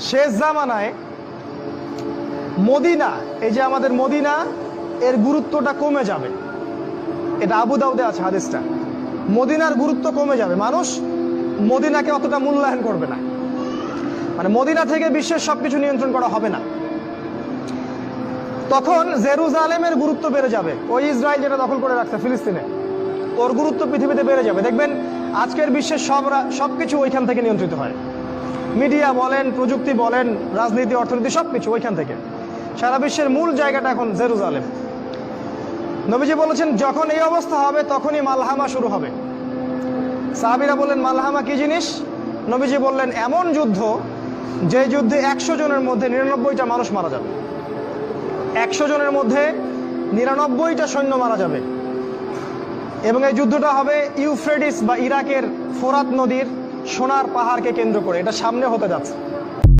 শেষ জামানায় মদিনা, এই যে আমাদের মদিনা, এর গুরুত্বটা কমে যাবে। এটা আবু দাউদে আছে হাদিসটা। মদিনার গুরুত্ব কমে যাবে, মানুষ মদিনাকে অতটা মূল্যায়ন করবে না। মানে মদিনা থেকে বিশ্বের সবকিছু নিয়ন্ত্রণ করা হবে না। তখন জেরুজালেমের গুরুত্ব বেড়ে যাবে। ওই ইসরায়েল যেটা দখল করে রাখছে ফিলিস্তিনে, ওর গুরুত্ব পৃথিবীতে বেড়ে যাবে। দেখবেন আজকের বিশ্বের সবকিছু ওইখান থেকে নিয়ন্ত্রিত হয়। মিডিয়া বলেন, প্রযুক্তি বলেন, রাজনীতি, অর্থনীতি, সবকিছু ওইখান থেকে। সারা বিশ্বের মূল জায়গাটা এখন জেরুজালেম। নবীজি বলেছেন যখন এই অবস্থা হবে তখনই মালহামা শুরু হবে। সাহাবীরা বললেন মালহামা কি জিনিস? নবীজি বললেন এমন যুদ্ধ যে যুদ্ধে 100 জনের মধ্যে 99টা মানুষ মারা যাবে। 100 জনের মধ্যে 99টা সৈন্য মারা যাবে। এবং এই যুদ্ধটা হবে ইউফ্রেটিস বা ইরাকের ফোরাত নদীর সোনার পাহাড়কে কেন্দ্র করে। এটা সামনে হতে যাচ্ছে।